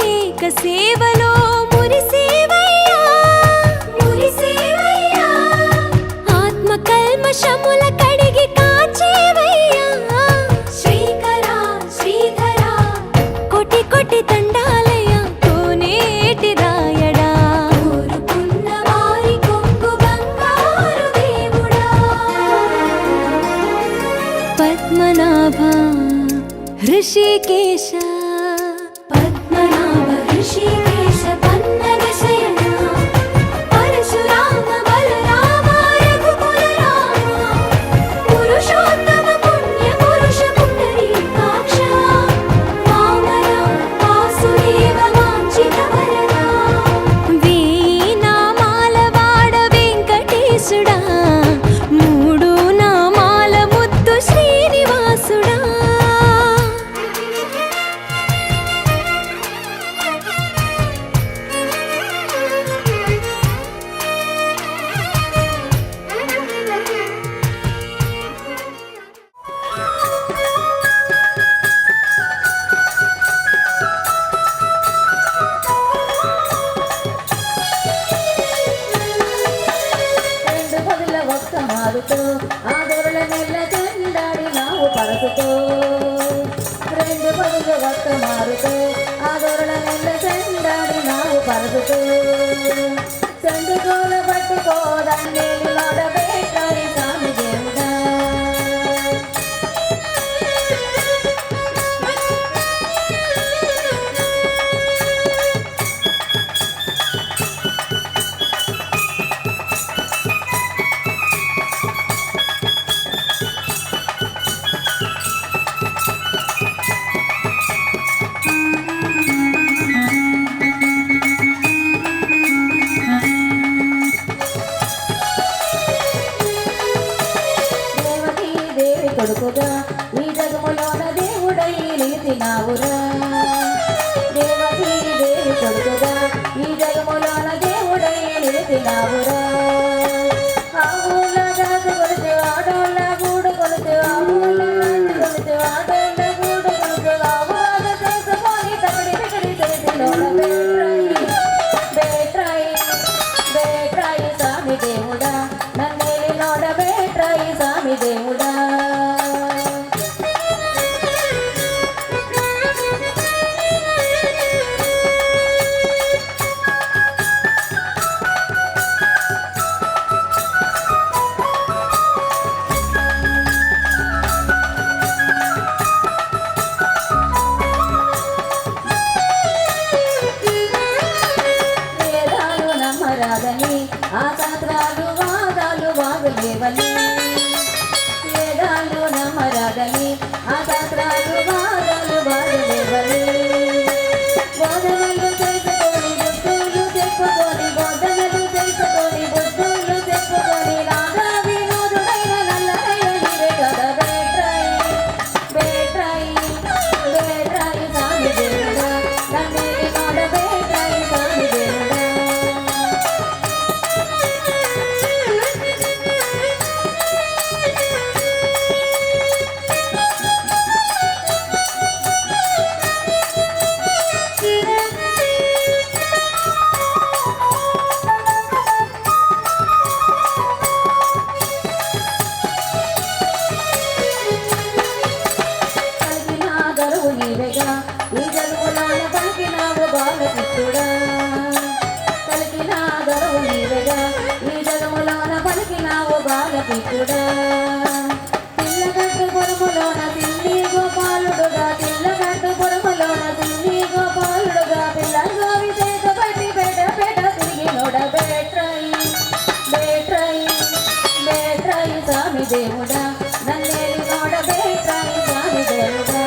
ఏక సేవలో మురిసేవయ్యా మురిసేవయ్యా ఆత్మ కల్మషముల కడిగి కాచేవయ్యా శ్రీకరా శ్రీధరా కోటి కోటి దండాలయ్యా కోనేటి రాయడా కోరుకున్న వారి కొంగు బంగారు దేవుడా పద్మనాభ ఋషికేశ పద్మనాభ ఋషికేశ పన్నగ శయన పరశురామ బలరామ రఘుకుల రామ పురుషోత్తమ పుణ్య పురుష పుండరీకాక్ష వామన వాసుదేవ వాంఛిత వరద వేయి నామాల వాడ వెంకటేశుడా మూడు నామాల ముద్దు శ్రీనివాసుడా రెండు పదుల ఒక్క మారుతో ఆ దొరల నెల్ల చెందాడి నావు పరసుతో రెండు పదుల ఒక్క మారుతో ఆ దొరల నెల్ల చెందాడి నావు పరసుతో చందుకోల పట్టుకోదాన్ని నడబెట్టాలి స్వామి దేవుడా దేవి కొడుకుగా ఈ జగములోన దేవుడై నిలిచినావురా దేవకీ దేవి కొడుకుగా ఈ జగములోన దేవుడై నిలిచినావురా ఆవుల గాజు కొలిచి ఆడోళ్ళ గూడు కొలిచి ఆవుల గాజు కొలిచి ఆడోళ్ళ గూడు కొలిచి ఆవుల చేసుకొని తగడి బిగడి చేతిలోన బేట్రాయి బేట్రాయి స్వామి దేవుడా నన్నేలి నోడ బేట్రాయి స్వామి దేవుడా వేదాలు నమ్మరాదని ఆ శాస్త్రాలు వాదాలు వాగులేవని వేదాలు నమ్మరాదని ఆ శాస్త్రాలు వాదాలు వాగులేవని బోధనలు చేసుకొని బుద్ధులు చెప్పుకొని బోధనలు చేసుకొని బుద్ధులు చెప్పుకొని రాధా వినోదుడైన నల్లయ్య నీవే కదా బేట్రాయి బేట్రాయి బేట్రాయి స్వామి దేవుడా నన్నేలి నోడ బేట్రాయి స్వామి దేవుడా కలిగిన గరువు నీవేగా ఈ జలుబులాన పలికినావు బాలకృష్ణుడా కలిగిన గరువు నీవేగా ఈ జలుబులాన పలికినావు బాలకృష్ణుడా తిల్లగట్టు పొరుములోన తిల్లి గోపాలుడుగా తిల్లగట్టు పొరుములోన తిల్లి గోపాలుడుగా పిల్లగా విజేత పట్టి పేట పేట తిరిగి నోడ బేట్రాయి బేట్రాయి బేట్రాయి స్వామి దేవుడా నన్నేలి నోడ బేట్రాయి స్వామి దేవుడా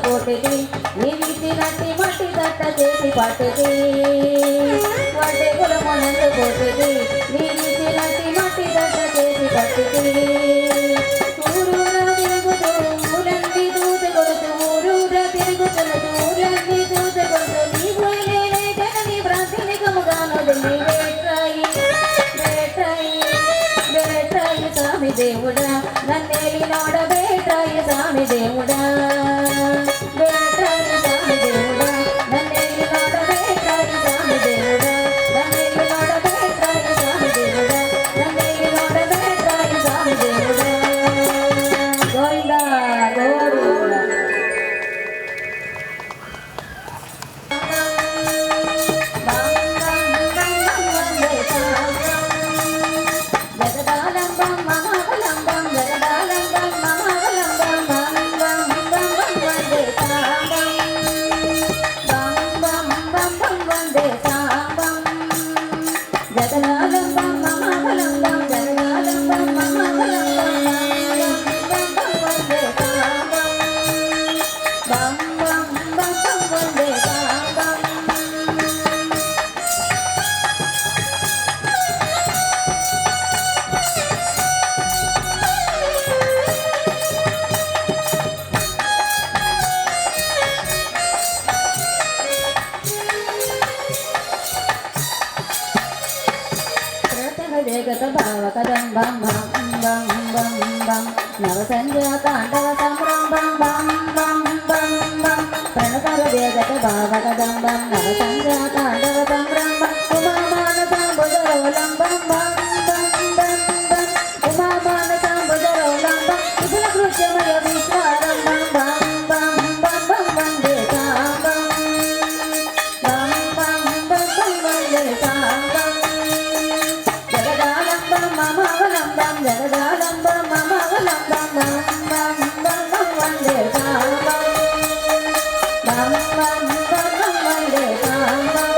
కోటిది నీ వీటి నట్టి మట్టి దట్ట చేసి పట్టిది వడ్డే కులమునందు కోటిది నీ వీటి పరిస్థితి ఊరూర తిరుగుతూ ఊరంటి దూత కొడుతూ ఊరూర తిరుగుతున్నట్టు ఊరంటి దూత కొడుతూ నీవు లేని ప్రాథమికముగాను వేట్రాయి స్వామి దేవుడా నన్నేలి నోడ వేట్రాయి స్వామి దేవుడా వేట్రాయి స్వామి దేవుడా నన్నేలి నోడ వేట్రాయి స్వామి దేవుడా నన్నేలి నోడ వేట్రాయి స్వామి దేవుడా నన్నేలి నోడ వేట్రాయి స్వామి దేవుడా గోవిందా గోవిందా జగత భావ కదం బం బం బం బం బం నవ సంధ్యా తాండవ సంరంభం బం బం బం బం ప్రణతర జగత భావ కదం బం నవ సంధ్యా తాండవ సంరంభం ఉమామాన సంబుధరోలం బం బం బం బం బం ఉమామాన సంబుధరోలం బం విపుల కృత్యమయ విశ్వారం బం బం బం బం బం వందే సాంబం బం బం బం బం వందే సాంబం మమవలంబం జగదాలంబం మమవలంబం బం బం బం బం వందే సాంబం బం బం బం బం వందే సాంబం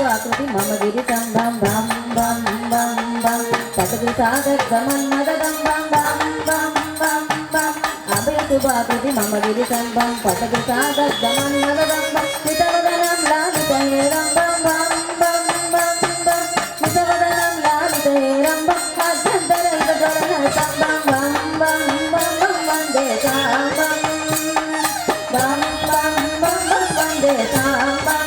ఆకృతి మమ గిరి సంభం బం బం బం బం పటకు సాగమన్మదం బం బం బం బం బం అభయశుభాకృతి మమ గిరి సంభం పటకు సాగమన్మదం బం వితవదనం లాలితేరం బం బం బం బం బం వితవదనం లాలితేరం బం అభ్యంతరైక గరణ సంభం బం బం బం బం వందే సాంబం బం బం బం బం వందే సాంబం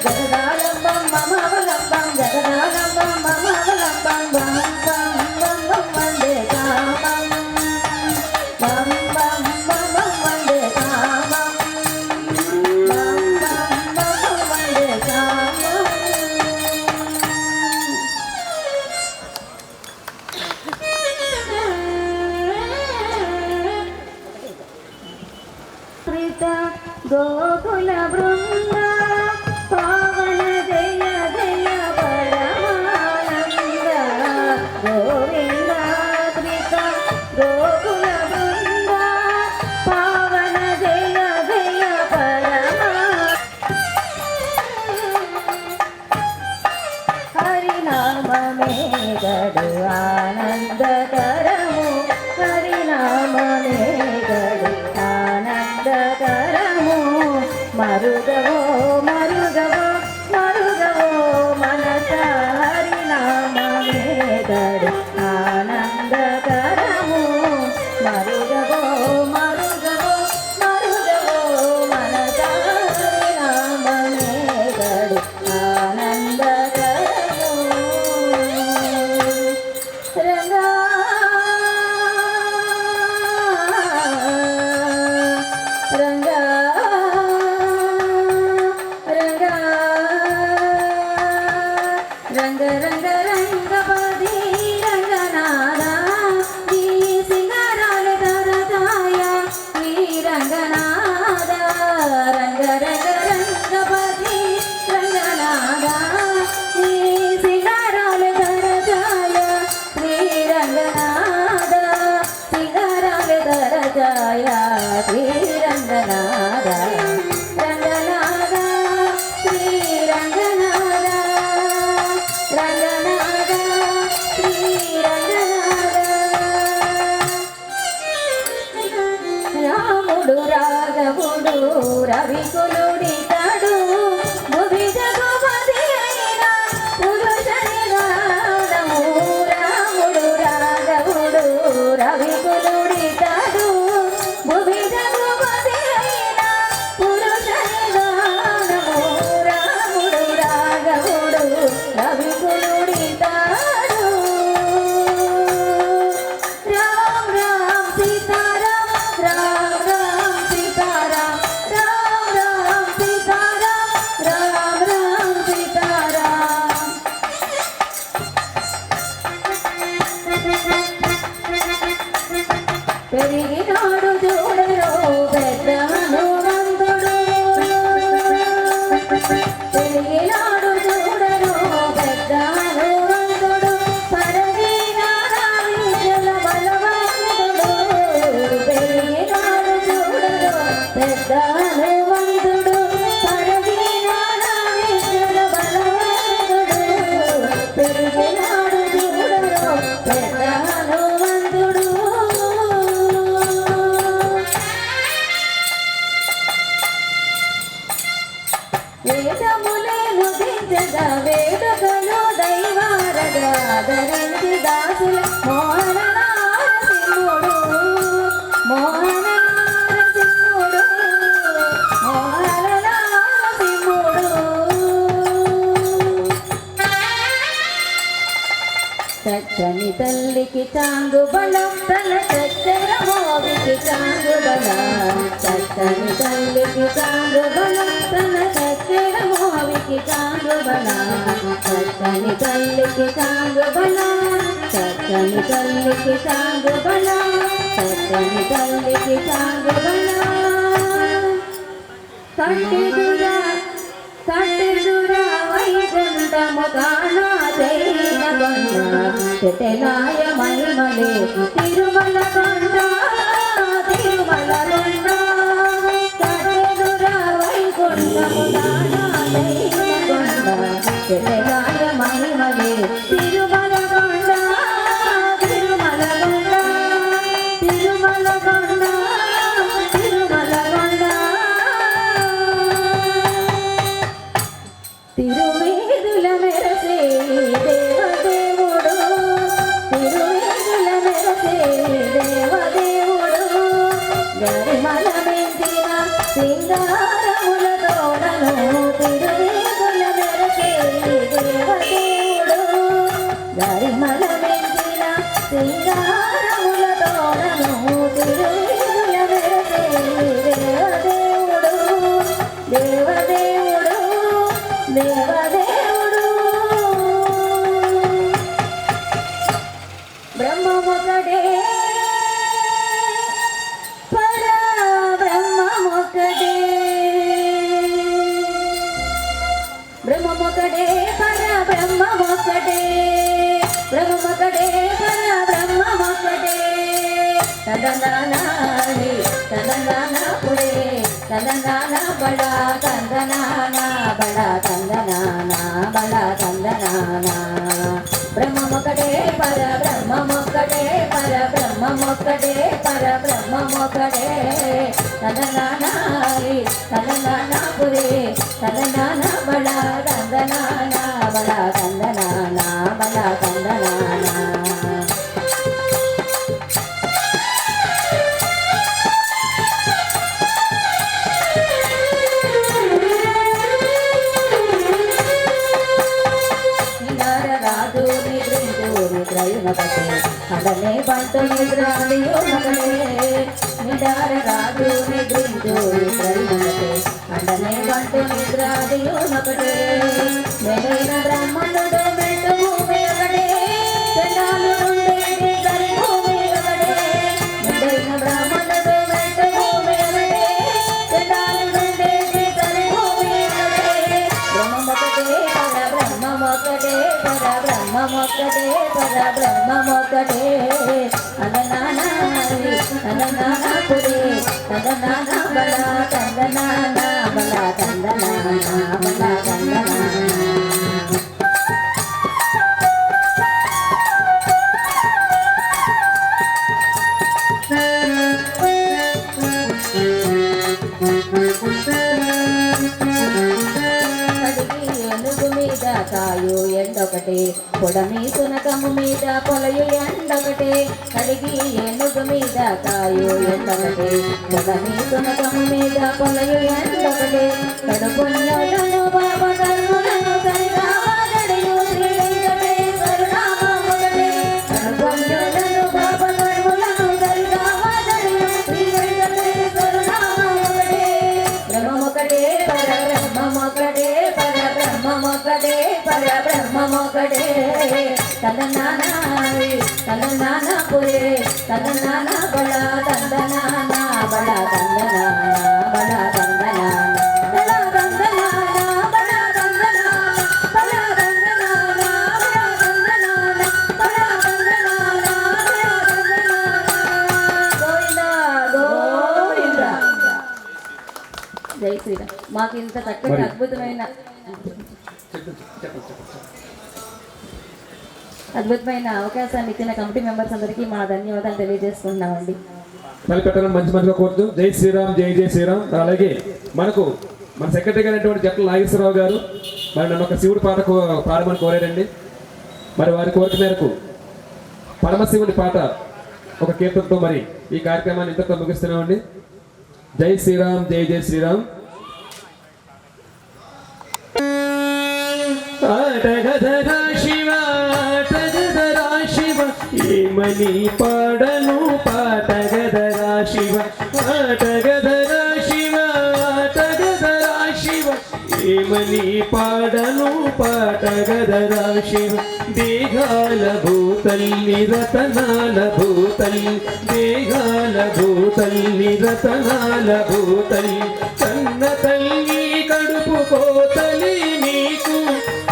జగదాలంబం మమవలంబం జగదాలంబం మమవలంబం బం బం బం బం వందే సాంబం బం బం బం బం వందే సాంబం బం బం బం బం వందే సాంబం ప్రీత గోకుల బృంద పావన జయ జయ పరమానంద గోవింద కృత గోకుల బృంద పావన జయ జయ పరమా హరినామమే గడు ఆనందకరము హరినామమే గడు ఆనందకరము మరుగవో మరుగవో మరుగవో మనస హరినామమే గడు ఆనందకరము మరుగవో మరుగవో మరుగవో మనస హరినామమే గడు ఆనందకరము రంగా రంగా రంగా రంగ రంగ రంగపది రంగనాథ ఈ సింగారాల దరదాయ ఈ రంగనాథ రంగ రంగ రంగపది రంగనాథ ఈ సింగారాల దరదాయ శ్రీ రంగనాథ సింగారాల దరదాయ శ్రీ రంగనాథ రంగనాథ శ్రీ రంగనాథ వేడుకలు దైవారగా ధరించి దాసుల మోహన నారసింహుడు మోహన నారసింహుడు మోహన నారసింహుడు చక్కని తల్లికి చాంగు బలం తన చక్కెర మోవికి చాంగు బలం చక్కని తల్లికి చాంగు బలం తన చక్కెర మోవికి చాంగు బలం చక్కని తల్లికి చాంగు బలం చక్కని తల్లికి చాంగు బలం చక్కని తల్లికి చాంగు బలం కట్టిదురా వైకుంఠము కానా జైన బండ చెటెలాయ మహిమలే తిరుమల కొండ తిరుమల కొండ కట్టిదురా వైకుంఠము కానా జైన బండ చెటెలాయ మహిమలే తిరుమల కొండ తిరుమల కొండ తిరుమల కొండ తిరుమల కొండ తిరువేదుల మెరసే దేవదేవుడు తిరువేదుల మెరసే దేవదేవుడు గరిమల మెంచిన సింగారముల తోడను తిరువేదుల మెరసే దేవదేవుడు గరిమల మెంచిన సింగారముల తోడను తిరువేదుల మెరసే దేవదేవుడు దేవదేవుడు దేవదేవుడు బ్రహ్మమొకడే పరబ్రహ్మమొకడే బ్రహ్మమొకడే పరబ్రహ్మమొకడే బ్రహ్మమొకడే పరబ్రహ్మమొకడే తదనానాని తదనానాపుడే తదనానా బడా తందనానా బడా తందనానా బడా తందనానా బ్రహ్మమొకడే పరబ్రహ్మమొకడే పరబ్రహ్మమొకడే పరబ్రహ్మమొకడే తదనానాని తదనానాపురే తదనానా బడా తందనానా బడా తందనానా బడా తందనానా నిద్రయునపటే అడనే బంటు నిద్రాదియునపటే నిదార రాజు నిద్రించు నిద్రయునపటే అడనే బంటు నిద్రాదియునపటే మెడైన బ్రహ్మణుడు మెండు భూమి ఒకటే చండాలు ఉండేటి సరి భూమి ఒకటే మెడైన బ్రహ్మణుడు మెండు భూమి ఒకటే చండాలు ఉండేటి సరి భూమి ఒకటే బ్రహ్మమొకటే పరబ్రహ్మమొకటే పరబ్రహ్మమొకటే పరబ్రహ్మమొకటే అదనానారి అదనానాపురే తదనానా బలా తందనానా బలా తందనానా బలా తందనానా కాయు ఎండొకటే పొడమి సునకము మీద పొలయు ఎండొకటే కడిగి ఏనుగు మీద కాయు ఎండొకటే పొడమి సునకము మీద పొలయు ఎండొకటే కడుపున్నోలను బాబా కర్ములను సరిగాడయు శ్రీ వెంకటేశ్వరు నామముకటే కడుపున్నోలను బాబా కర్ములను సరిగాడయు శ్రీ వెంకటేశ్వరు నామముకటే బ్రహ్మమొకటే పరబ్రహ్మమొకటే పరబ్రహ్మమొకటే పరబ్రహ్మమొకటే తదనానారి తదనానాపురే తదనానా బడా తందనానా బడా తందనానా బడా తందనానా బడా తందనానా బడా తందనానా బడా తందనానా బడా తందనానా బడా తందనానా గోవిందా గోవిందా జై శ్రీరామ్. మాకు ఇంత చక్కటి అద్భుతమైన అవకాశాన్ని ఇచ్చిన కమిటీ మెంబర్స్ అందరికీ మా ధన్యవాదాలు తెలియజేస్తున్నామండి. తలపెట్టడం మంచిగా కోరుతూ జై శ్రీరామ్ జై జై శ్రీరామ్. అలాగే మన సెక్రటరీ గారు జట్ల నాగేశ్వరరావు గారు మరి నన్ను ఒక శివుడి పాట పాడమని కోరారండి. మరి వారి కోరిక మేరకు పరమశివుని పాట ఒక కీర్తనతో మరి ఈ కార్యక్రమాన్ని ఇంతతో ముగిస్తున్నామండి. జై శ్రీరామ్, జై జై శ్రీరామ్. ఆటగదరా శివ, ఆటగదరా శివ, ఏమని పాడను పాటగదరా శివ. ఆటగదరా శివ, ఆటగదరా శివ, ఏమని పాడను పాటగదరా శివ. దేగాల భూతల్లి రతనాల భూతల్లి, దేగాల భూతల్లి రతనాల భూతల్లి, కన్న తల్లి కడుపు కోతలి నీకు,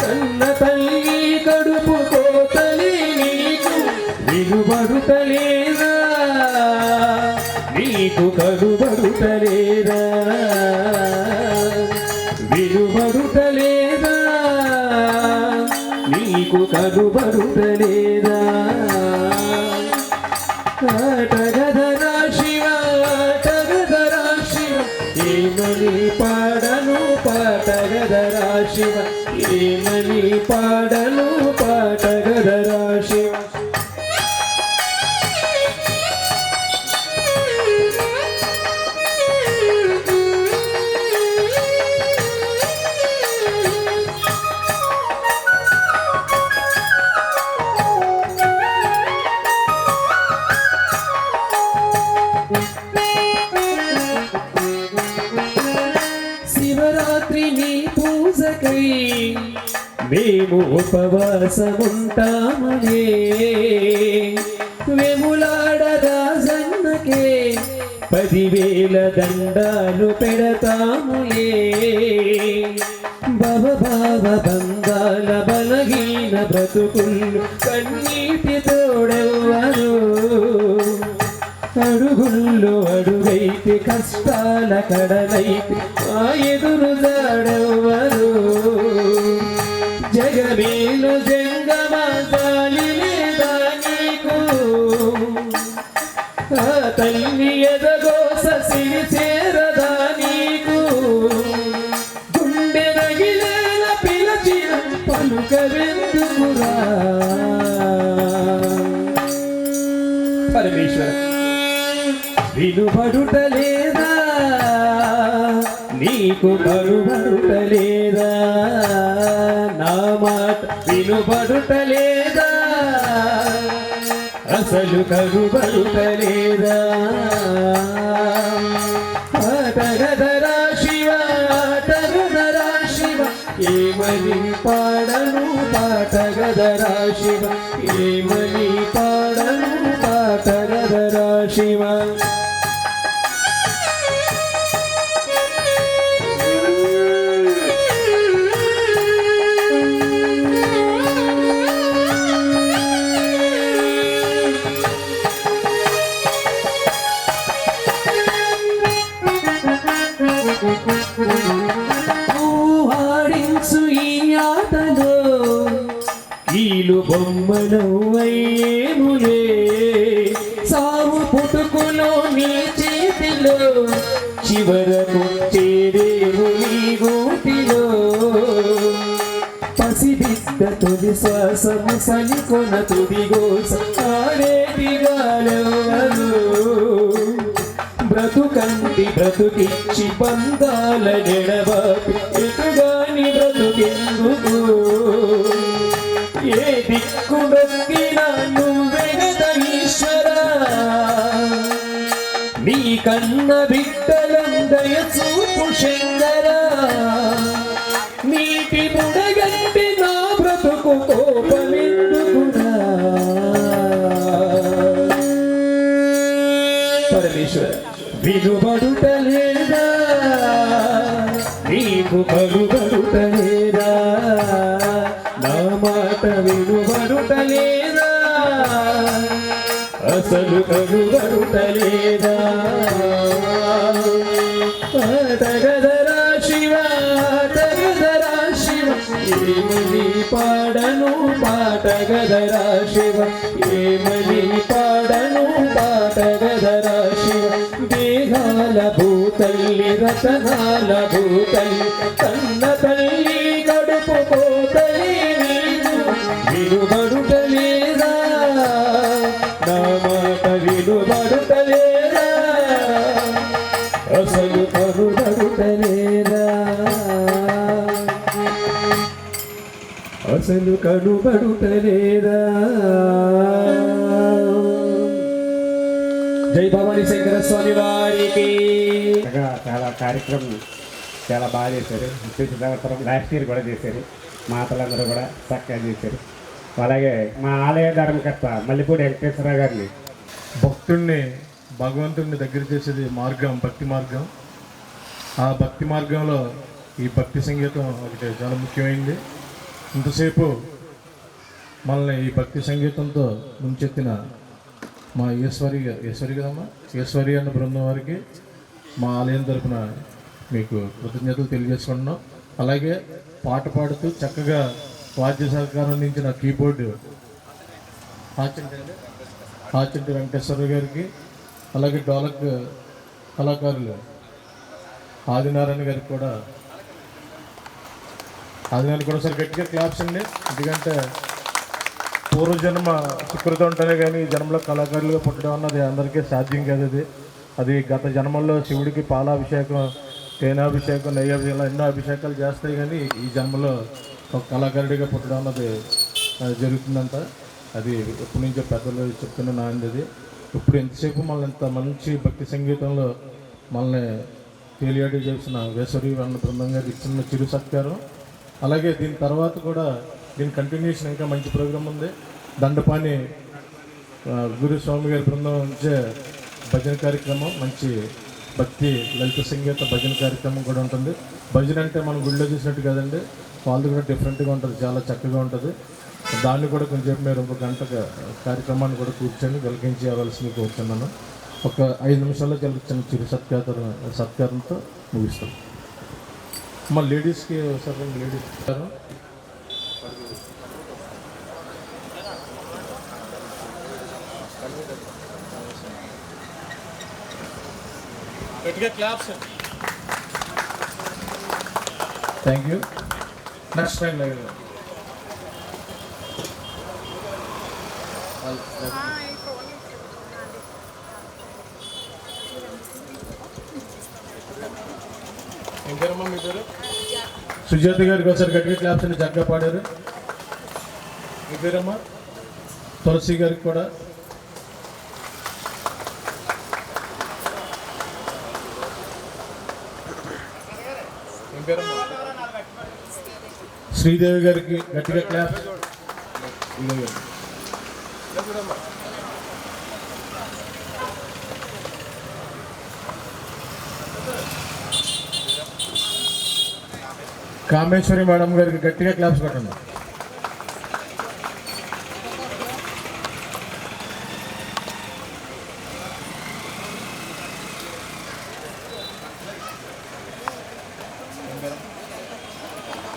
కన్న తల్లి కడుపు కోతలి నీకు, విలువడుతలేదా నీకు కడుబడుతలేదా, విలువడుతలేదా నీకు కడుబడుతలేదా. ఆటగదరా శివ, ఆటగదరా శివ, ఏమని పాడను పాటగదరా శివ, ఏమని పాడను పాటగదరా శివ. శివరాత్రి నీ పూజకై మేము ఉపవాసముంటామనే, వెములాడ రాజన్నకే 10,000 దండాలు పెడతాములే. భవ భావ బంగాల బలహీన బ్రతుకులు కన్నీటి తోడెవ్వరు, అడుగుల్లో అడుగైతే కష్టాల కడలైతే ఆ ఎదురు జాడెవ్వరు. జగమేలు జంగమాలి లేదా నీకు, ఆ తల్లి ఎదగోస సిరి చేరదా నీకు, గుండె నగిలేల పిలచిన పలుకవెందుకురా. పరమేశ్వర విలువడుటలేదా నీకు కరుబడుటలేదా, నా మాట విలువడుటలేదా అసలు కరుబడుటలేదా. ఆటగదరా శివ, ఆటగదరా శివ, ఏమని పాడను పాటగదరా శివ, ఏమని పాడను పాటగదరా శివ. ఆడించు ఈ ఆటలో ఈలు బొమ్మనవ్వయ్యేములే, సావు పుట్టుకులో నీ చేతిలో చివరకు చేరేము నీ గూటిలో. పసిబిడ్డ తొలి శ్వాసము సలికొన తుదిగోస ఆడేటి గాలెవ్వరు, బ్రతుకంటి బ్రతుకిచ్చి బంధాల నెడబాపి ఎటుగాని బ్రతుకెందుకు. ఏ దిక్కు నొక్కినా నువ్వెగద ఈశ్వరా, నీ కన్న బిడ్డలం దయచూపు శంకరా. నీటి బుడగంటి నా బ్రతుకు కోపమెందుకురా. పరమేశ్వర విలువడుటలేదా నీకు కలుబడుటలేదా, నా మాట విలువడుటలేదా అసలు కలుబడుటలేదా. ఆటగదరా శివ, ఆటగదరా శివ, ఏమని పాడను పాటగదరా శివ, ఏమని పాడను పాటగదరా శివ. దేహాల భూతల్లి రతనాల భూతల్లి, కన్న తల్లి కడుపు కోతలి వినుబడుటలేదా నా మాట వినుబడుటలేదా అసలు కనుబడుటలేదా అసలు కనుబడుటలేదా జై భవానీ శంకర స్వామి వారికి చాలా కార్యక్రమం చాలా బాగా చేశారు. చూసిన సంవత్సరం లాస్ట్ ఇయర్ కూడా చేశారు. మాతలందరూ కూడా చక్కగా చేశారు. అలాగే మా ఆలయ ధర్మకర్త మల్లిపూడి వెంకటేశ్వరరావు గారిని భక్తుడిని భగవంతుడిని దగ్గర చేసేది మార్గం, భక్తి మార్గం. ఆ భక్తి మార్గంలో ఈ భక్తి సంగీతం ఒకటి చాలా ముఖ్యమైనది. ఇంతసేపు మనల్ని ఈ భక్తి సంగీతంతో ముంచెత్తిన మా ఈశ్వరి అన్న బృందం వారికి మా ఆలయం తరపున మీకు కృతజ్ఞతలు తెలియజేసుకుంటున్నాం. అలాగే పాట పాడుతూ చక్కగా వాద్య సహకారం అందించిన కీబోర్డు ఆచంటి వెంకటేశ్వర గారికి, అలాగే డోలక్ కళాకారులు ఆదినారాయణ గారికి కూడా సార్ గట్టిగా క్లాప్స్ అండి. ఎందుకంటే పూర్వజన్మ సుకృతం ఉంటేనే కానీ ఈ జన్మలో కళాకారులుగా పుట్టడం అన్నది అందరికీ సాధ్యం కాదు. అది గత జన్మల్లో శివుడికి పాలాభిషేకం, తేనాభిషేకం, నెయ్యాభిషేకం ఎన్నో అభిషేకాలు చేస్తాయి. కానీ ఈ జన్మలో ఒక కళాకారుడిగా పుట్టడం అన్నది జరుగుతుందంట. అది ఎప్పటి నుంచో పెద్దలు చెప్తున్న నాంది. అది ఇప్పుడు ఎంతసేపు మనల్ని ఇంత మంచి భక్తి సంగీతంలో మనల్ని తేలియాడి చేసిన వేసవి అన్న బృందం గారికి ఇచ్చిన చిరు సత్కారం. అలాగే దీని తర్వాత కూడా దీని కంటిన్యూషన్ ఇంకా మంచి ప్రోగ్రాం ఉంది. దండపాని గురుస్వామి గారి బృందం నుంచే భజన కార్యక్రమం, మంచి భక్తి లలిత సంగీత భజన కార్యక్రమం కూడా ఉంటుంది. భజన అంటే మనం గుడిలో చూసినట్టు కాదండి, వాళ్ళది కూడా డిఫరెంట్గా ఉంటుంది, చాలా చక్కగా ఉంటుంది. దాన్ని కూడా కొంచెం మీరు ఒక గంట కార్యక్రమాన్ని కూడా కూర్చొని వెలిగించి ఇవ్వాల్సింది కోరుతున్నాను. ఒక 5 నిమిషాల్లో చిన్న చిరు సత్కారంతో ముగిస్తాం. మా లేడీస్కి ఒకసారి ladies thank you. Next time live ఏం పేరమ్మా మీ పేరు? సుజాత గారికి ఒకసారి గట్టిగా క్లాప్స్ అని చక్కగా పాడారు. మీ పేరమ్మా? తులసి గారికి కూడా. ఏం పేరమ్మా? శ్రీదేవి గారికి గట్టిగా క్లాప్స్. కామేశ్వరి మేడం గారికి గట్టిగా క్లాప్స్ కొట్టండి.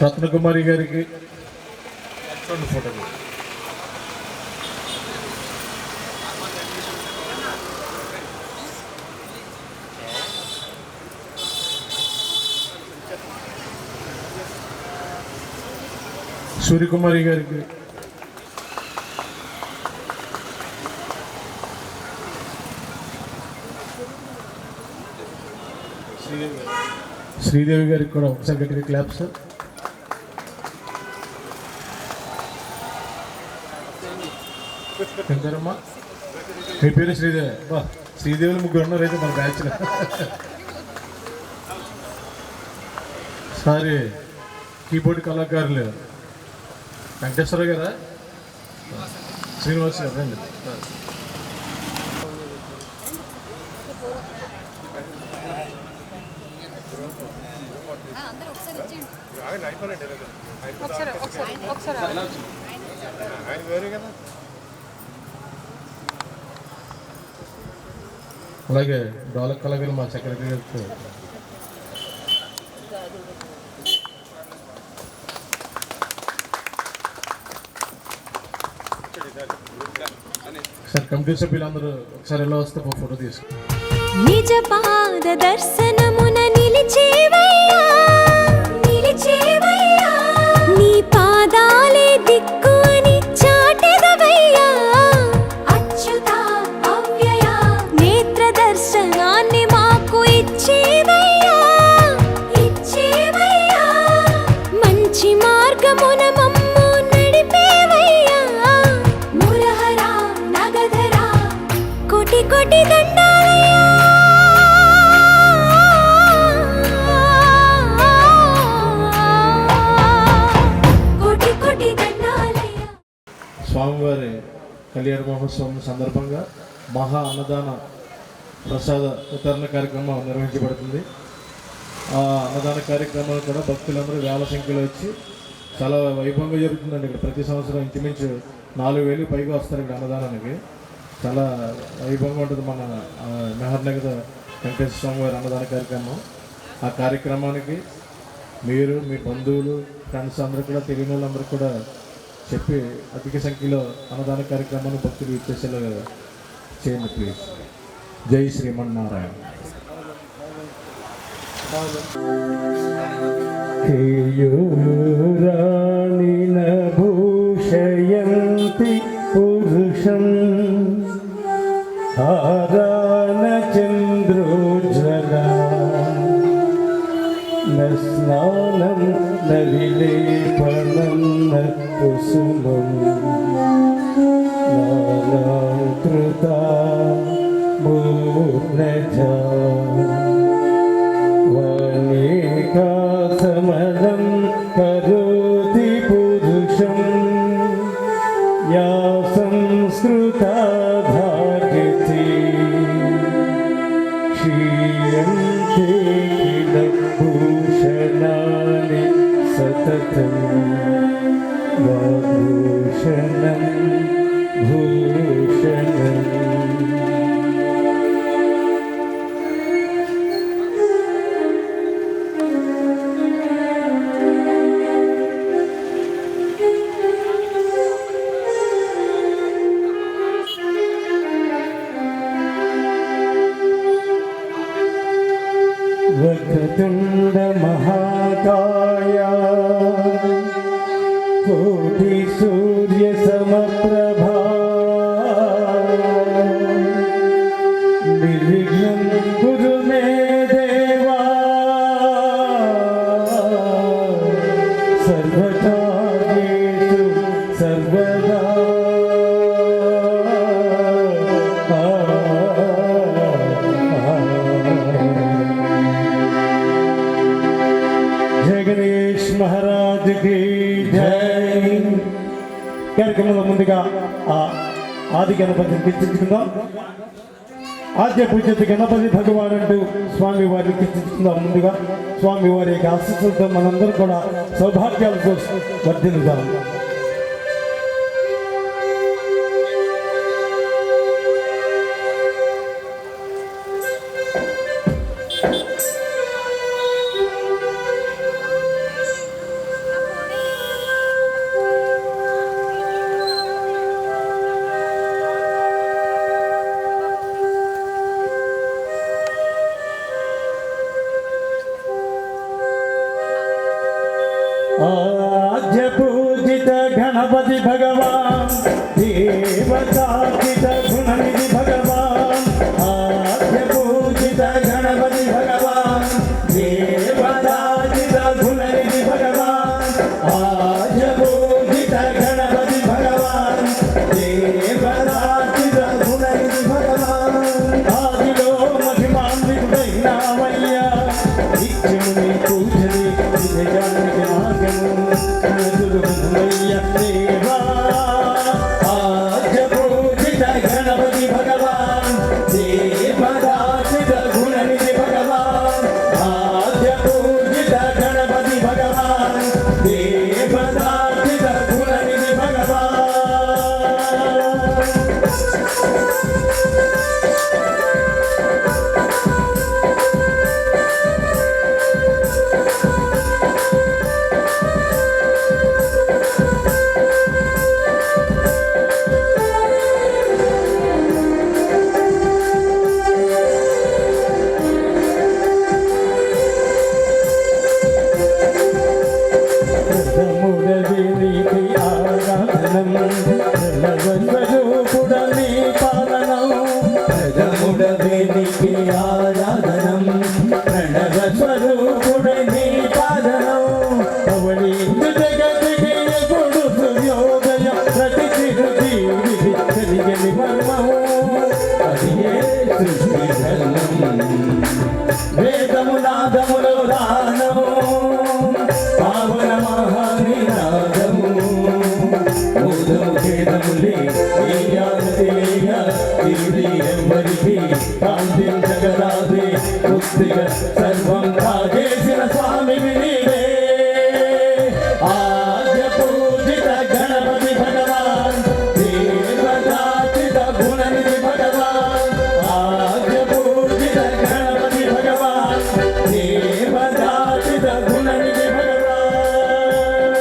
రత్నకుమారి గారికి ఫోటో. సూర్యకుమారి గారికి, శ్రీదేవి గారికి కూడా ఒకసారి గట్టిగా క్లాప్స్. ఎంతరమ్మా మీ పేరు? శ్రీదేవి. బా, శ్రీదేవులు 3 ఉన్నారు అయితే మన బ్యాచ్లో. సారీ, కీబోర్డ్ కళాకారులు వెంకటేశ్వర గారా, శ్రీనివాస్ గారు రండి. అలాగే డోలక్ కళాకారులు మా సెక్రటరీ గారు. సార్ కమిటీ సభ్యులందరూ ఒకసారి ఎలా వస్తే ఫోటో తీసుకు. నిజ పాద దర్శనమున నిలిచేవయ్యా, నిలిచేవయ్యా, నీ కోటి దండాలయ్యా కోటి కోటి దండాలయ్యా. స్వామివారి కళ్యాణ మహోత్సవం సందర్భంగా మహా అన్నదాన ప్రసాద వితరణ కార్యక్రమం నిర్వహించబడుతుంది. ఆ అన్నదాన కార్యక్రమాలు కూడా భక్తులందరూ వేల సంఖ్యలో వచ్చి చాలా వైభవంగా జరుగుతుందండి. ఇక్కడ ప్రతి సంవత్సరం ఇంచుమించు 4,000 పైగా వస్తారు ఇక్కడ అన్నదానానికి. చాలా వైభవంగా ఉంటుంది మన మెహర్నగర్ వెంకటేశ్వర స్వామి వారి అన్నదాన కార్యక్రమం. ఆ కార్యక్రమానికి మీరు మీ బంధువులు ఫ్రెండ్స్ అందరూ కూడా తెలియని వాళ్ళందరూ కూడా చెప్పి అధిక సంఖ్యలో అన్నదాన కార్యక్రమాన్ని భక్తులు ఇచ్చేసేలా చేయండి ప్లీజ్. జై శ్రీమన్నారాయణ. కేయూరాణిన భూషయంతి పురుషం హారాన చంద్రోజ్వలా న స్నానం న విలేపనం న కుసుమం నానాకృతా మూర్ణజా సమలం కరోతి పురుషం యా సంస్కృతా భాగ్యతే క్షీయంతే కిల భూషణాని సతతం వాభూషణం భూషణం. వక్రతుండ మహాకాయ కోటి సూర్య సమప్రభా నిర్విఘ్నం కురు మే దేవా సర్వకార్యేషు సర్వదా. గణేష్ మహారాజ్ కి జై. కార్యక్రమంలో ముందుగా ఆది గణపతిని కీర్తించుకుందాం. ఆద్య పూజ్యత గణపతి భగవాన్ అంటూ స్వామి వారిని కీర్తించుకుందాం. ముందుగా స్వామి వారి యొక్క ఆశీస్సులతో మనందరూ కూడా సౌభాగ్యాలతో వర్ధిల్లుదాం. आद्य पूजित गणपति भगवान देवतार्चित गुणनिधि भगवान. आद्य पूजित गणपति भगवान देवतार्चित गुणनिधि भगवान. आद्य पूजित गणपति भगवान देवतार्चित गुणनिधि भगवान. आदिलो महिमान्वितैनामయ్య నిత్యముని పూజని నిజానికి మార్గము కనదురుమయ్య దేవా. ఆద్య పూజిత గణపతి భగవాన్ దేవదాచిత గుణనిధి భగవాన్. ఆద్య పూజిత గణపతి భగవాన్ దేవదాచిత గుణనిధి భగవాన్. ప్రణవస్వరూపుడని ఆరాధనం ప్రణవస్వరూపుడని పాదనం అవనీందు జగతికి ఎప్పుడు సూర్యోదయం ప్రతి చిరుజీవి కలిగని మర్మము అది సృష్టి ధర్మం వేదము నాదములో దానము పావన మహానినాదము మూదము ఖేదములే ఇది ఎవరికి కాంతించగరాదే బుద్ధిగా సర్వం కాజేసిన స్వామి వినివే ఆద్య పూజిత గణపతి భగవాన్ దేవదాచిత గుణనిధి భగవాన్ ఆద్య పూజిత గణపతి భగవాన్ దేవదాచిత గుణనిధి భగవాన్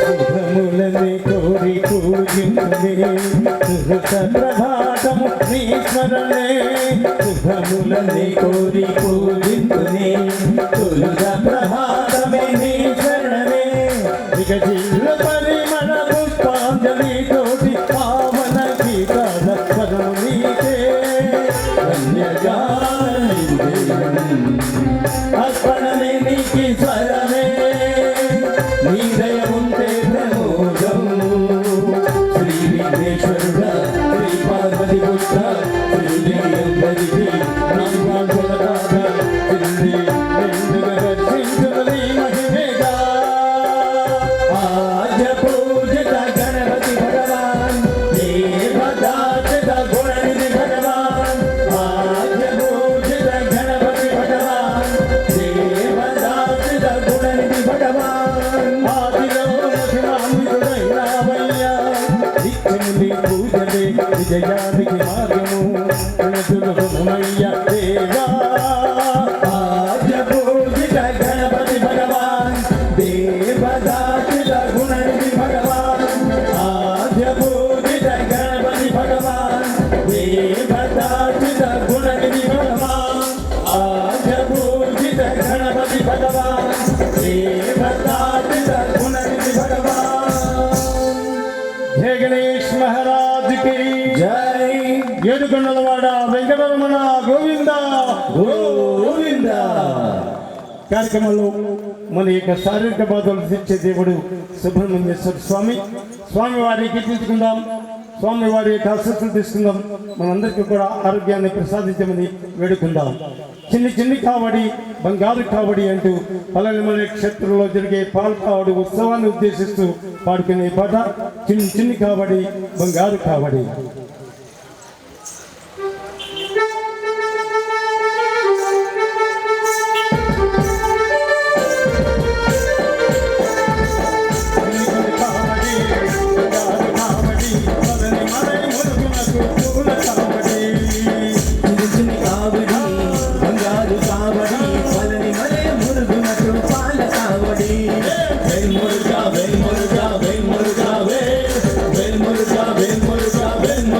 శుభములని కోరి పూజించునే సుహృత ప్రభాతము నీ స్మరణే శుభములని కోరి పూజించునే సుహృత ప్రభాతమే నీ స్మరణే విగజిల్ల పరిమళ పుష్పాంజలి తోటి పావన గీతాల పదము నీకే అర్పణమే నీకి స్వరమే నీ దయముంటే ప్రమోదం శ్రీ విఘ్నేశ్వరుడా శ్రీ పార్వతి పుత్ర శ్రీ అందరికి మహిమేగా ఆద్య పూజిత గణపతి భగవాన్ దేవదాచిత గుణనిధి భగవాన్ ఆద్య పూజిత గణపతి భగవాన్ దేవదాచిత గుణనిధి భగవాన్ ఆదిలో మహిమాన్వితుడైనావయ్యా నిత్యముని పూజలే విజయానికి మార్గము నటులమయ్య దేవా ఆద్య పూజిత గణపతి భగవాన్ దేవదాచిత గుణనిధి భగవాన్ ఆద్య పూజిత గణపతి భగవాన్ దేవదాచిత గుణనిధి భగవాన్ ఆద్య పూజిత గణపతి భగవాన్ దేవదాచిత గుణనిధి భగవాన్ జయ గణేష్ మహారాజ్ కి జై ఏడుకొండలవాడ వెంకటరమణ గోవింద గోవింద కార్యక్రమంలో మన యొక్క శారీరక బాధలు తీర్చే దేవుడు సుబ్రహ్మణ్యేశ్వర స్వామి స్వామివారిని కీర్తించుకుందాం స్వామివారి యొక్క ఆశీస్సులు తీసుకుందాం మనందరికీ కూడా ఆరోగ్యాన్ని ప్రసాదించమని వేడుకుందాం చిన్ని చిన్ని కావడి బంగారు కావడి అంటూ పల్లెమల క్షేత్రంలో జరిగే పాల్ కావడి ఉత్సవాన్ని ఉద్దేశిస్తూ పాడుకునే పాట చిన్ని చిన్ని కావడి బంగారు కావడి Ven,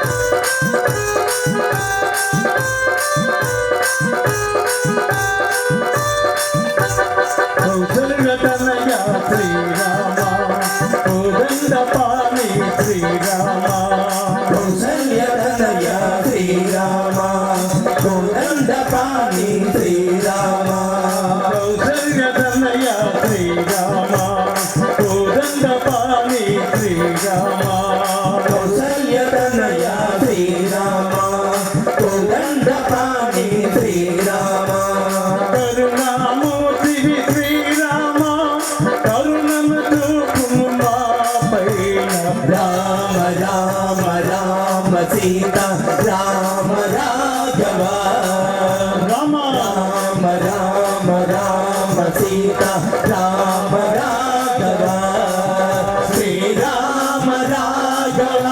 రామ రాఘవ రామ రామ రామ రామ సీత రామ రాఘవ శ్రీరామ రాఘవ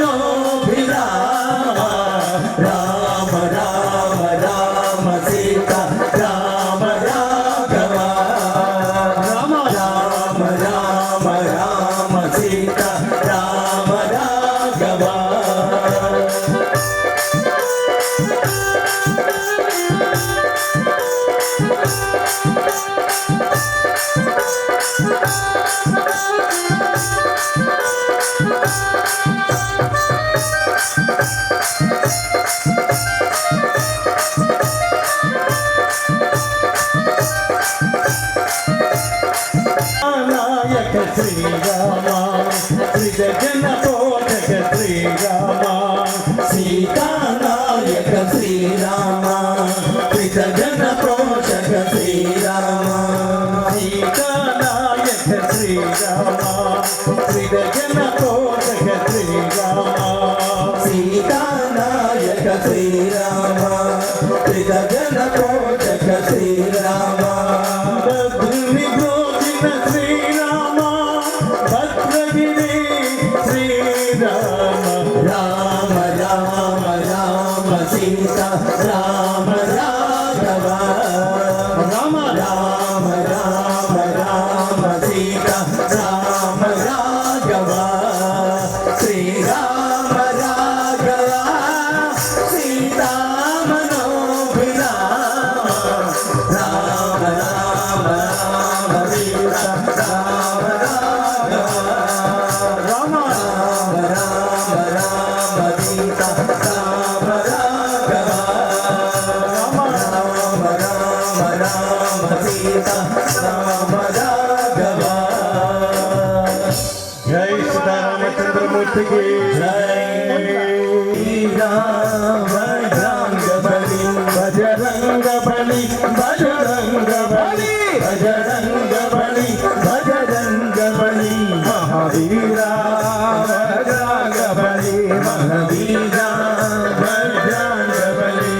సీతామనోభిరామ రామ రామ రామ సీత రామ రాఘవ రామ రామ రామ రామ సీత రామ రాఘవ నాయక శ్రీరామ త్రిజన పోషక శ్రీరామ సీతానాయక శ్రీరామ త్రిజన పోషక శ్రీరామ సీతానాయక శ్రీరామ త్రిజన పోషక శ్రీరామ సీతానాయక శ్రీరామ త్రిజన పోషక శ్రీరామ భద్రుని భోగిన శ్రీరామ భద్రగిరి శ్రీరామ రామ రామ రామ సీత రామ రాఘవ రామ రామ రామ రామ సీత రామ రాఘవ శ్రీరామ రాఘవ సీతామనోభిరామ రామ రామ రామ సీత రామ రాఘవ రామ రామ రామ రామ సీత రామ రాఘవ రామ రామ రామ రామ సీత రామ రాఘవ జై సీతారామచంద్రమూర్తికి జై రామ బజరంగ బలి బజరంగ బలి బజరంగ బలి బజరంగ బలి బజరంగ బలి మహావీరా బజరంగ బలి మహావీరా బజరంగ బలి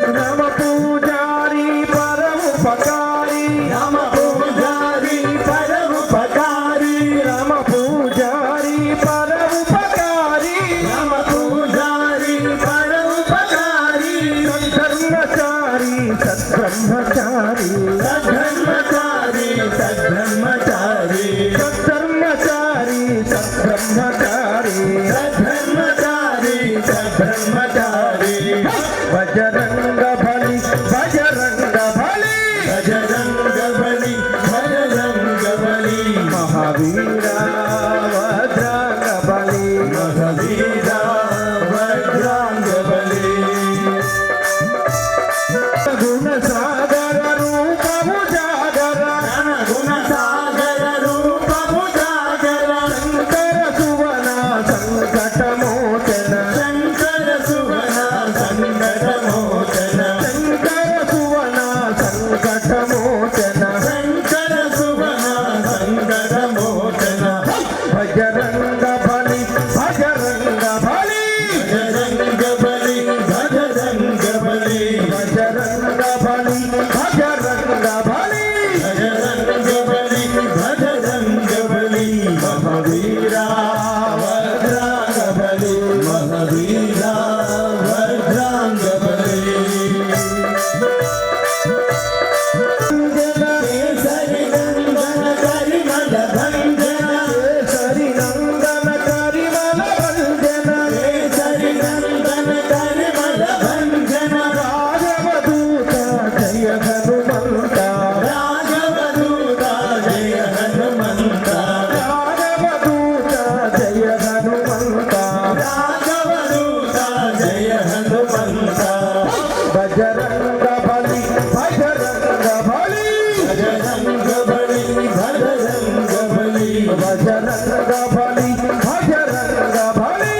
రామ పూజారి పరముపకారి రామ పూజారి పరోపకారి రామ పూజారి పరముపకారి రామ పూజారి పరోపకారి సద్ధర్మచారి సద్బ్రహ్మచారి సద్బ్రహ్మచారి సద్బ్రహ్మచారి సద్ధర్మచారి సద్బ్రహ్మచారి సద్బ్రహ్మచారి సద్బ్రహ్మచారి బజరంగ బలి బజరంగ బలి బజరంగ బలి బజరంగ బలి మహావీరా వజ్రాంగ బలి మహావీర వజ్రాంగ బలి గుణ సాగర రూపము జాగర గుణ సాగర రూపము జాగర శంకర సువన సంకటమోచన శంకర సువన సంకటమోచన శంకర సువన సంకటమోచన శంకర సువన సంకటమోచన బజరంగ బలి బజరంగ బలి బజరంగ బలి బజరంగ బలి బజరంగ బలి బజరంగ బలి బజరంగ బలి బజరంగ బలి మహావీరా వజ్రాంగ బలి మహావీరా వజ్రాంగ బలి కేసరి నందన కరిమల భంజన కేసరి నందన కరిమల భంజన కేసరి నందన కరిమల భంజన రాఘవదూత జయ హనుమంత రాఘవదూత జయ హనుమంత రాఘవదూత జయ హనుమంత రాఘవదూత జయ హనుమంత బజరంగ బలి బజరంగ బలి బజరంగ బలి బజరంగ బలి బజరంగ బలి బజరంగ బలి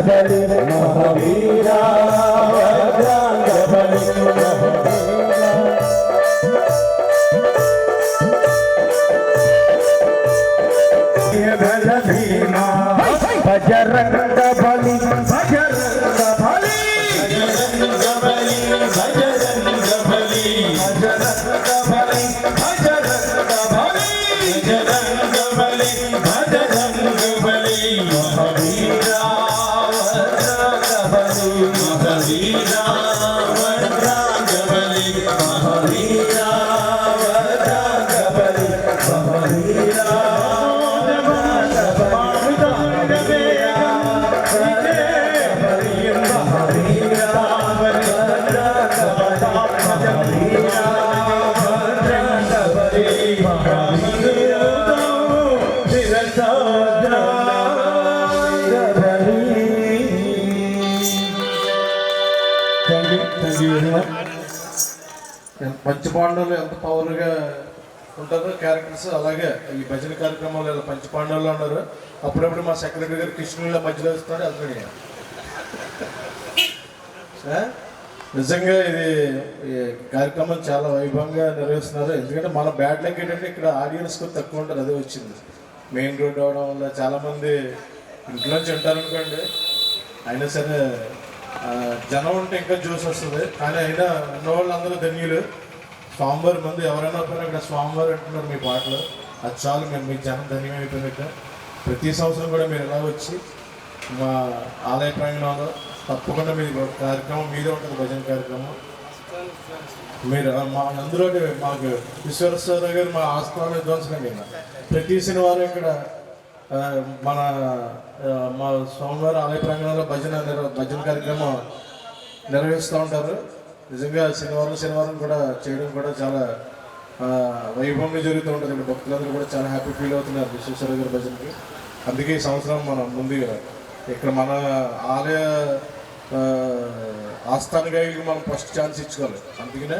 బలి మహావీరా వజ్రాంగ బలి భజ భీమా బజరంగ బలి బజరంగ బలి బజరంగ బలి బజరంగ బలి బజరంగ బలి బజరంగ బలి బజరంగ బలి బజరంగ బలి మహావీరా వజ్రాంగ బలి మహావీరా వజ్రాంగ బలి మహావీరా వజ్రాంగ బలి మహావీరా పంచపాండవులు ఎంత పవర్గా ఉంటారో క్యారెక్టర్స్ అలాగే ఈ భజన కార్యక్రమాలు ఇలా పంచపాండవులు ఉన్నారు. అప్పుడప్పుడు మా సెక్రటరీ గారు కృష్ణుల మధ్యలో వస్తున్నాడు అతను. నిజంగా ఇది ఈ కార్యక్రమం చాలా వైభవంగా నిర్వహిస్తున్నారు. ఎందుకంటే మన బ్యాడ్ లక్ ఏంటంటే ఇక్కడ ఆడియన్స్ తక్కువ ఉంటారు, అదే వచ్చింది. మెయిన్ రోడ్ అవడం వల్ల చాలామంది ఇంట్లోంచి ఉంటారనుకోండి, అయినా సరే జనం ఉంటే ఇంకా జ్యూస్ వస్తుంది. కానీ అయినా ఉన్నవాళ్ళు అందరూ ధన్యులు. స్వామివారి మంది ఎవరైనా పోయినా ఇక్కడ స్వామివారు అంటున్నారు మీ పాటలు, అది చాలు. మేము మీ జనం ధన్యమైపోయినట్ట. ప్రతి సంవత్సరం కూడా మీరు ఎలా వచ్చి మా ఆలయ ప్రాంగణంలో తప్పకుండా మీ కార్యక్రమం మీదే ఉంటుంది, భజన కార్యక్రమం. మీరు మా అందులో మాకు విశ్వేశ్వర గారు మా ఆస్థాన విధ్వంసనం కింద ప్రతి శనివారం ఇక్కడ మన మా స్వామివారి ఆలయ ప్రాంగణంలో భజన కార్యక్రమం నిర్వహిస్తూ ఉంటారు. నిజంగా శనివారం కూడా చేయడం కూడా చాలా వైభవంగా జరుగుతూ ఉంటుంది. ఇక్కడ భక్తులందరూ కూడా చాలా హ్యాపీ ఫీల్ అవుతున్నారు విశ్వేశ్వర గారి భజనకి. అందుకే ఈ సంవత్సరం మనం ముందుగా ఇక్కడ మన ఆలయ ఆస్థాన గాయకులకు మనం ఫస్ట్ ఛాన్స్ ఇచ్చుకోవాలి. అందుకనే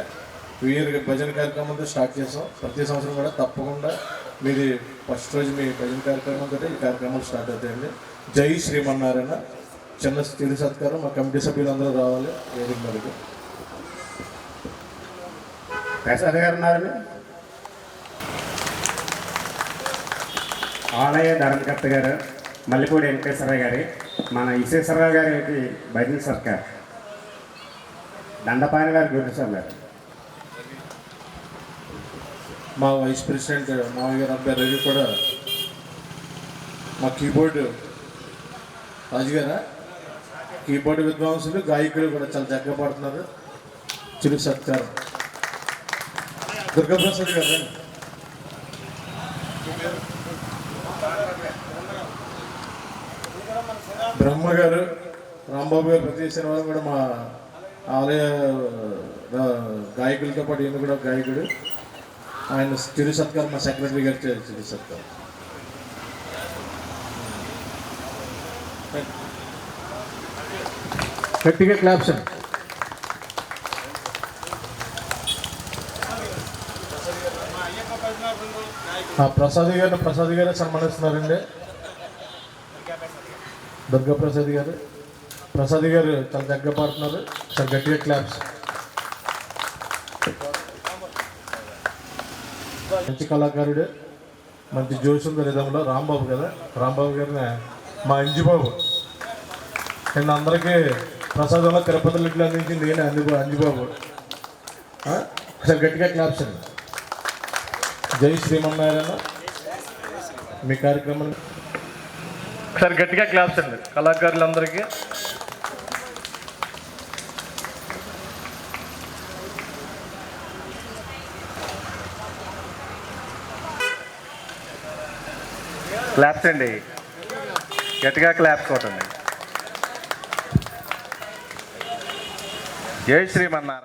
వీరి భజన కార్యక్రమంతో స్టార్ట్ చేసాం. ప్రతి సంవత్సరం కూడా తప్పకుండా మీది ఫస్ట్ రోజు మీ భజన కార్యక్రమంతో ఈ కార్యక్రమాలు స్టార్ట్ అవుతాయండి. జై శ్రీమన్నారాయణ. చిన్న తిరు సత్కారం మా కమిటీ సభ్యులందరూ రావాలి వేదిక మీదకి. ప్రసాద్ గారు ఉన్నారండి. ఆలయ ధర్మకర్త గారు మల్లిపూడి వెంకటేశ్వరరావు గారి, మన విశ్వేశ్వరరావు గారికి భజన సర్కార్, దండపాని గారి గురుస్వామి గారు, మా వైస్ ప్రెసిడెంట్ మామయ్య గారు అబ్బాయి రవి కూడా, మా కీబోర్డు రాజుగారా కీబోర్డు విద్వాంసులు గాయకులు కూడా చాలా చక్కగా పాడుతున్నారు. చిరు సత్కారం దుర్గాప్రసాద్ గారు, బ్రహ్మ గారు, రాంబాబు గారు ప్రతి శనివారం కూడా మా ఆలయ గాయకులతో పాటు ఈయన కూడా గాయకుడు. ఆయన చిరు సత్కారం మా సెక్రటరీ గారు చిరు సత్కారం. గట్టిగా క్లాప్స్. ప్రసాద్ గారు సన్మానిస్తున్నారండి. దుర్గాప్రసాద్ గారు చాలా చక్కగా పాడుతున్నారు. చాలా గట్టిగా క్లాప్స్. మంచి కళాకారుడు, మంచి జోష్ ఉంది రిధంలో. రాంబాబు కదా, రాంబాబు గారిని మా అంజిబాబు నిన్న అందరికీ ప్రసాదంలో తిరుపతి లిట్లు అందించి నేను అంజిబాబు. చాలా గట్టిగా క్లాప్స్ అండి. జై శ్రీమన్నారాయణ. మీ కార్యక్రమం ఒకసారి గట్టిగా క్లాప్స్ అండి కళాకారులందరికీ. క్లాప్స్ అండి, గట్టిగా క్లాప్స్ కొట్టండి. జై శ్రీమన్నారాయణ.